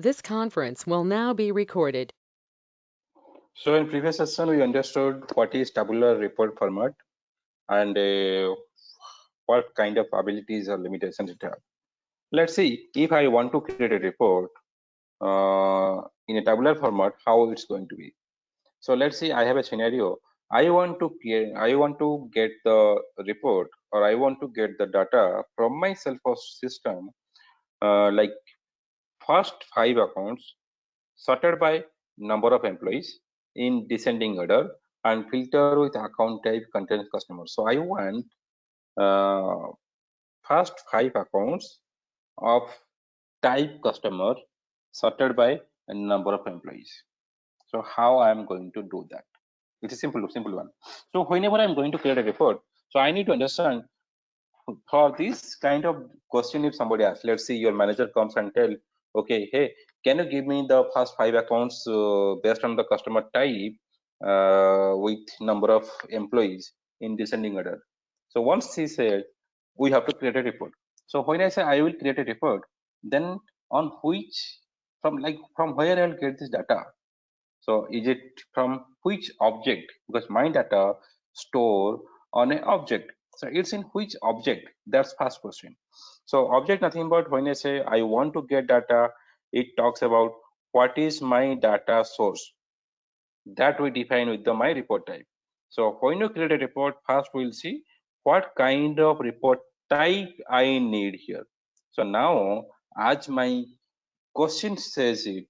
This conference will now be recorded. So in previous session, we understood what is tabular report format and what kind of abilities or limitations it has. Let's see if I want to create a report in a tabular format, how it's going to be. So let's see, I have a scenario. I want to get the report, or I want to get the data from my Salesforce system, like first 5 accounts sorted by number of employees in descending order and filter with account type contains customer. So I want uh, first 5 accounts of type customer sorted by a number of employees. So how I am going to do that? It's a simple one. So whenever I'm going to create a report, so I need to understand for this kind of question. If somebody asks, let's see, your manager comes and tell, okay, hey, can you give me the first 5 accounts based on the customer type with number of employees in descending order. So once he said, we have to create a report. So when I say I will create a report, then on which, from where I'll get this data? So is it from which object? Because my data store on an object. So it's in which object? That's first question. So object nothing but when I say I want to get data, it talks about what is my data source. That we define with the my report type. So when you create a report, first we'll see what kind of report type I need here. So now as my question says it,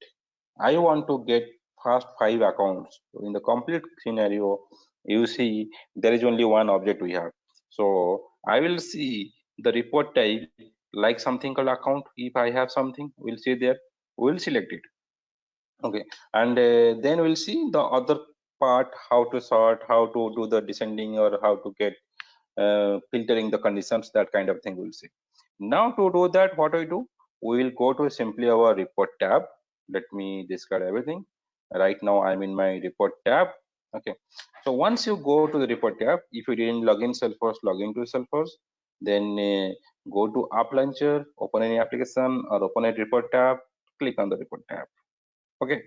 I want to get first 5 accounts. So in the complete scenario, you see there is only one object we have. So I will see the report type like something called account. If I have something, we'll see there, we'll select it. Okay, and then we'll see the other part, how to sort, how to do the descending, or how to get filtering the conditions, that kind of thing we'll see. Now to do that, what I do, we will go to simply our report tab. Let me discard everything. Right now I'm in my report tab. Okay, so once you go to the report tab, if you didn't log in Salesforce, log into Salesforce, then go to app launcher, open any application or open a report tab, click on the report tab. Okay,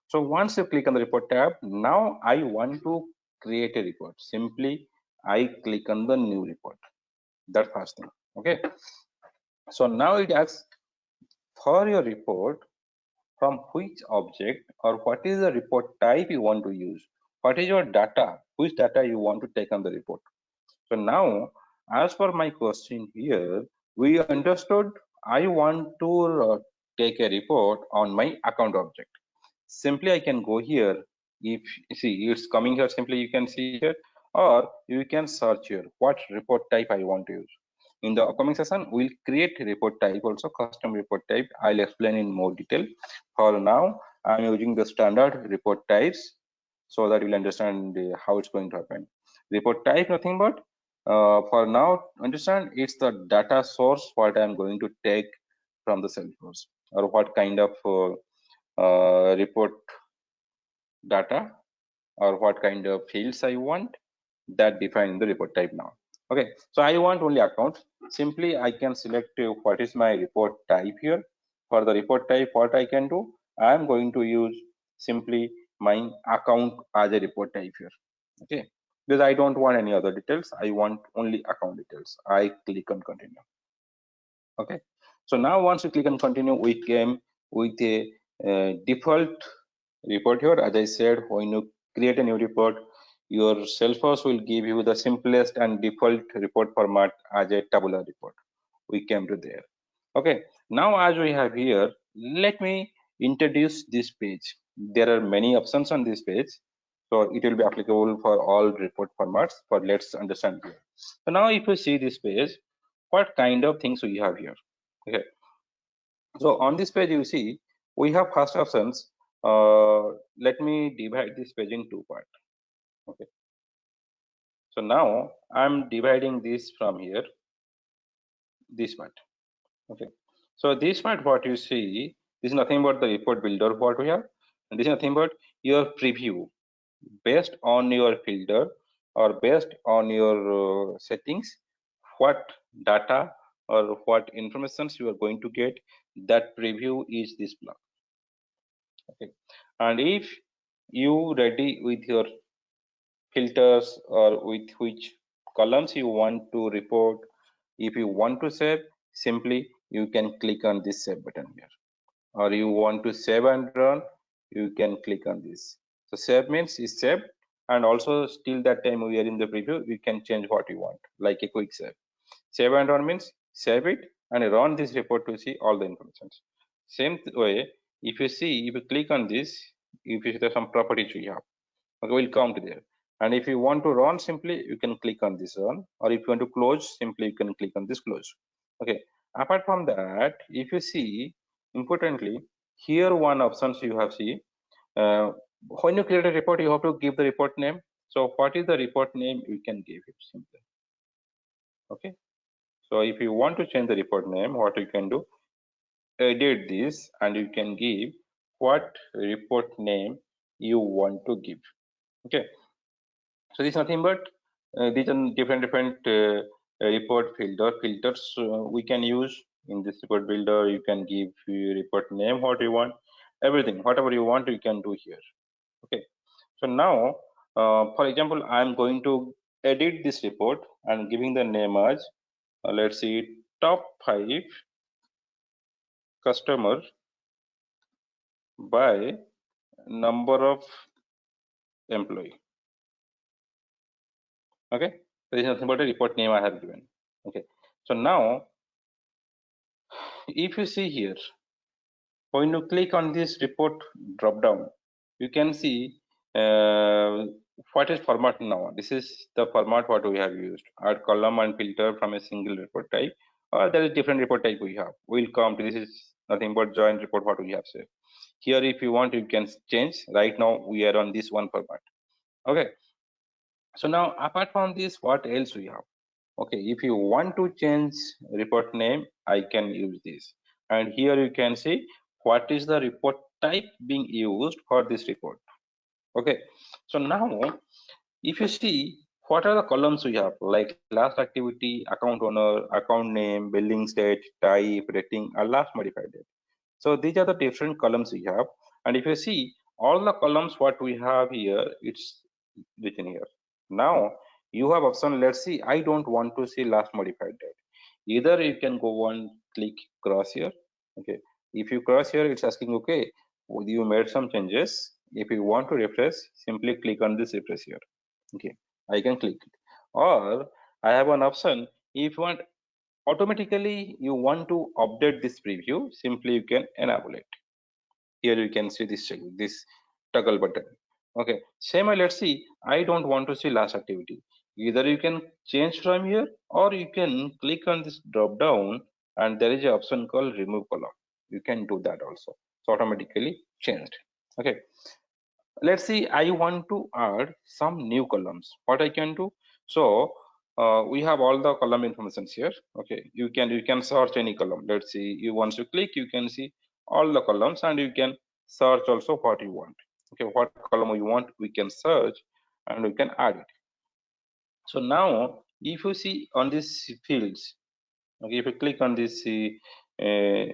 so once you click on the report tab, now I want to create a report. Simply I click on the new report. That first thing. Okay, so now it asks for your report, from which object or what is the report type you want to use, what is your data, which data you want to take on the report. So now, as per my question here, we understood I want to take a report on my account object. Simply I can go here. If you see it's coming here, simply you can see here, or you can search here what report type I want to use. In the upcoming session, we'll create a report type, also custom report type. I'll explain in more detail. For now, I'm using the standard report types so that you'll understand how it's going to happen. Report type, nothing but for now, understand it's the data source what I'm going to take from the Salesforce, or what kind of report data or what kind of fields I want, that define the report type now. Okay, so I want only accounts. Simply I can select what is my report type here. For the report type, what I can do, I am going to use simply my account as a report type here. Okay, because I don't want any other details, I want only account details. I click on continue. Okay, so now once you click on continue, we came with a default report here. As I said, when you create a new report, your Salesforce will give you the simplest and default report format as a tabular report. We came to there. Okay, now as we have here, let me introduce this page. There are many options on this page, so it will be applicable for all report formats. But let's understand here. So now if you see this page, what kind of things we have here? Okay, so on this page you see we have first options. Let me divide this page in two parts. Okay, so now I'm dividing this from here, this part. Okay, so this part what you see, this is nothing but the report builder what we have, and this is nothing but your preview based on your filter or based on your settings, what data or what informations you are going to get. That preview is this block. Okay, and if you ready with your filters or with which columns you want to report, if you want to save, simply you can click on this save button here, or you want to save and run, you can click on this. So save means is saved, and also still that time we are in the preview, we can change what you want, like a quick save. Save and run means save it and run this report to see all the information. Same way, if you see, if you click on this, if you see some properties we have, okay, we'll come to there. And if you want to run, simply you can click on this run, or if you want to close, simply you can click on this close. Okay. Apart from that, if you see, importantly, here one options you have see, uh, when you create a report, you have to give the report name. So what is the report name? You can give it simply. Okay. So if you want to change the report name, what you can do, edit this, and you can give what report name you want to give. Okay. So this is nothing but these are different report filters we can use in this report builder. You can give your report name what you want, everything whatever you want you can do here. Okay. So now, for example, I'm going to edit this report and giving the name as let's see, top 5 customer by number of employee. Okay. There is nothing but a report name I have given. Okay. So now, if you see here, when you click on this report drop down, you can see uh, what is format now. This is the format what we have used. Add column and filter from a single report type, or there is different report type we have. We'll come to this is nothing but join report what we have said. Here, if you want, you can change. Right now, we are on this one format. Okay. So now, apart from this, what else we have? Okay, if you want to change report name, I can use this. And here you can see what is the report type being used for this report. Okay, so now if you see what are the columns we have, like last activity, account owner, account name, billing state, type, rating, and last modified date. So these are the different columns we have. And if you see all the columns what we have here, it's written here. Now you have option. Let's see. I don't want to see last modified date. Either you can go and click cross here. Okay. If you cross here, it's asking, okay, you made some changes. If you want to refresh, simply click on this refresh here. Okay. I can click it. Or I have an option. If you want automatically, you want to update this preview, simply you can enable it. Here you can see this toggle button. Okay, same way, let's see, I don't want to see last activity. Either you can change from here, or you can click on this drop down, and there is an option called remove column. You can do that also. So automatically changed. Okay, let's see, I want to add some new columns. What I can do, so we have all the column informations here. Okay, you can search any column. Let's see, you once you click, you can see all the columns, and you can search also what you want. Okay, what column you want, we can search and we can add it. So now if you see on this fields, okay, if you click on this uh,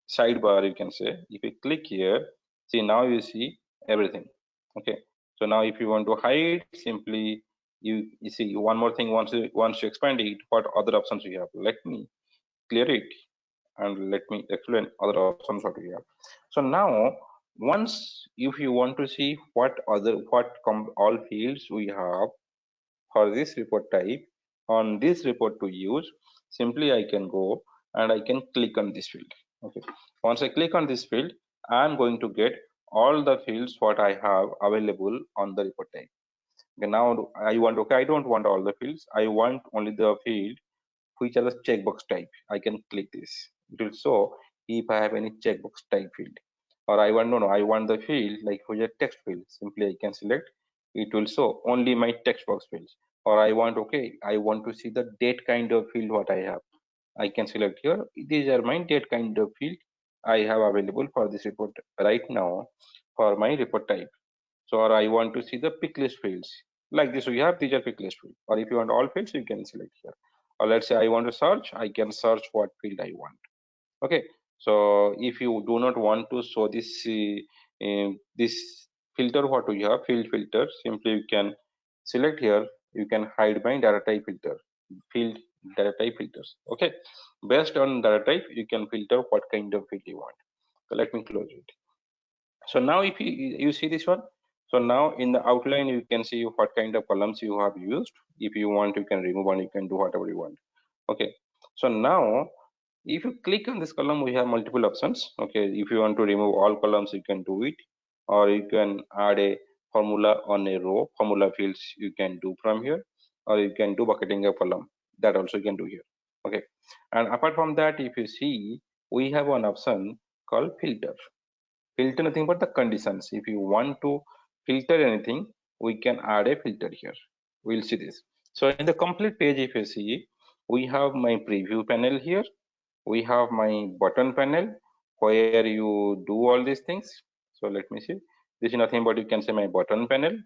sidebar, you can say, if you click here, see, now you see everything. Okay, so now if you want to hide, simply you see one more thing. Once you expand it, what other options we have, let me clear it and let me explain other options what we have. So now, once if you want to see what all fields we have for this report type on this report to use, simply I can go and I can click on this field. Okay, once I click on this field, I'm going to get all the fields what I have available on the report type. Okay, now I don't want all the fields, I want only the field which are the checkbox type. I can click this. It will show if I have any checkbox type field. Or I want, no, I want the field like which are text field. Simply I can select. It will show only my text box fields. Or I want, okay, I want to see the date kind of field what I have. I can select here. These are my date kind of field I have available for this report right now for my report type. So, or I want to see the pick list fields. Like this, we have these are pick list field. Or if you want all fields, you can select here. Or let's say I want to search, I can search what field I want. Okay. So if you do not want to show this filter, what we have, field filter, simply you can select here, you can hide by data type filter, field data type filters. Okay, based on data type you can filter what kind of field you want. So let me close it. So now if you see this one, so now in the outline you can see what kind of columns you have used. If you want, you can remove and you can do whatever you want. Okay, so now if you click on this column, we have multiple options. Okay, if you want to remove all columns, you can do it, or you can add a formula on a row, formula fields you can do from here, or you can do bucketing a column, that also you can do here. Okay, and apart from that, if you see, we have one option called filter. Filter nothing but the conditions. If you want to filter anything, we can add a filter here. We'll see this. So in the complete page, if you see, we have my preview panel here, we have my button panel where you do all these things. So let me see, this is nothing but you can say my button panel.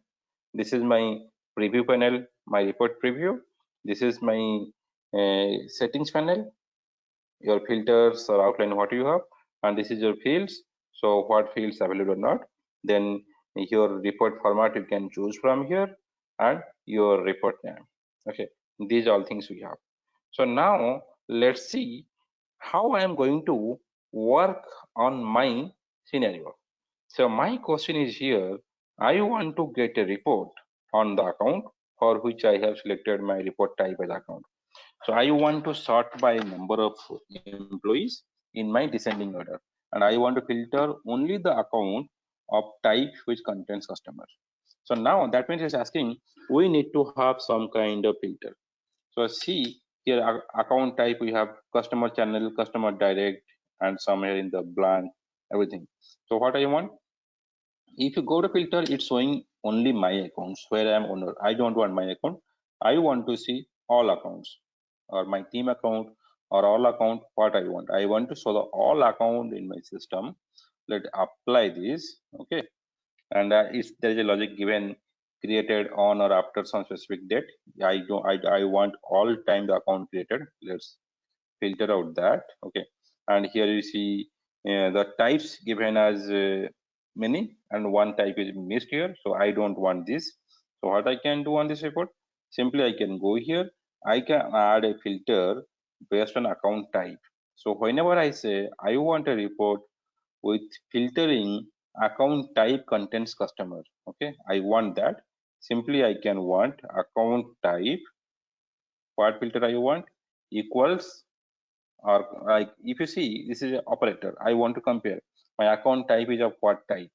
This is my preview panel, my report preview. This is my settings panel, your filters or outline what you have, and this is your fields. So what fields available or not, then your report format you can choose from here, and your report name. Okay, these all things we have. So now let's see how I am going to work on my scenario. So my question is here, I want to get a report on the account for which I have selected my report type as account. So I want to sort by number of employees in my descending order, and I want to filter only the account of type which contains customer. So now that means it's asking we need to have some kind of filter. So see here, account type we have customer channel, customer direct, and somewhere in the blank everything. So what I want, if you go to filter, it's showing only my accounts where I am owner. I don't want my account. I want to see all accounts or my team account or all account. What I want to show the all account in my system. Let apply this. Okay, and if there is a logic given created on or after some specific date, I want all time the account created. Let's filter out that. Okay, and here you see the types given as many, and one type is missed here, so I don't want this. So what I can do on this report, simply I can go here, I can add a filter based on account type. So whenever I say I want a report with filtering account type contains customer, okay, I want that, simply I can want account type, what filter I want, equals, or like if you see this is an operator, I want to compare my account type is of what type.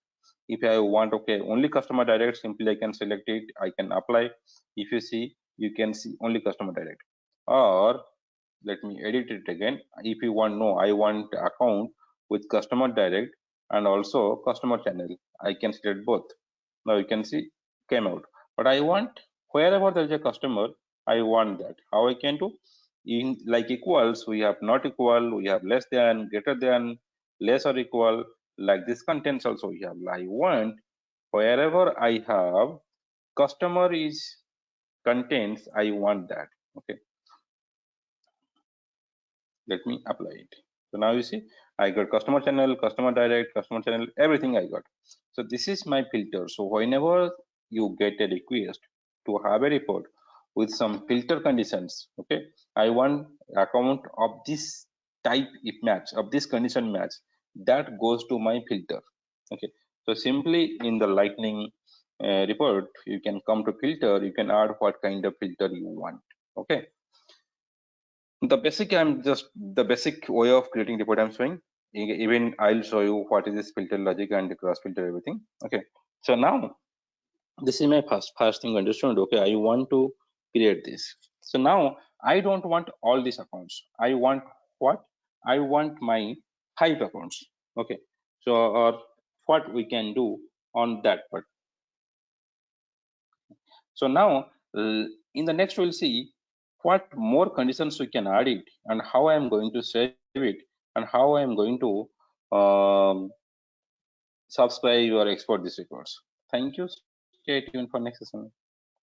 If I want, okay, only customer direct, simply I can select it, I can apply. If you see, you can see only customer direct. Or let me edit it again. If you want, no, I want account with customer direct and also customer channel, I can select both. Now you can see came out, but I want wherever there is a customer, I want that. How I can do, in like equals, we have not equal, we have less than, greater than, less or equal, like this contents also we have. I want wherever I have customer is contains, I want that. Okay, let me apply it. So now you see, I got customer channel, customer direct, customer channel, everything I got. So this is my filter. So whenever you get a request to have a report with some filter conditions, okay, I want account of this type if match, of this condition match, that goes to my filter. Okay, so simply in the lightning report, you can come to filter, you can add what kind of filter you want. Okay, the basic, I'm just the basic way of creating report I'm showing. Even I'll show you what is this filter logic and the cross filter everything. Okay, so now this is my first thing understood. Okay, I want to create this. So now I don't want all these accounts. I want what? I want my 5 accounts. Okay, so or what we can do on that part. So now in the next we'll see what more conditions we can add it, and how I am going to save it, and how I am going to subscribe or export these records. Thank you. Stay tuned for next session.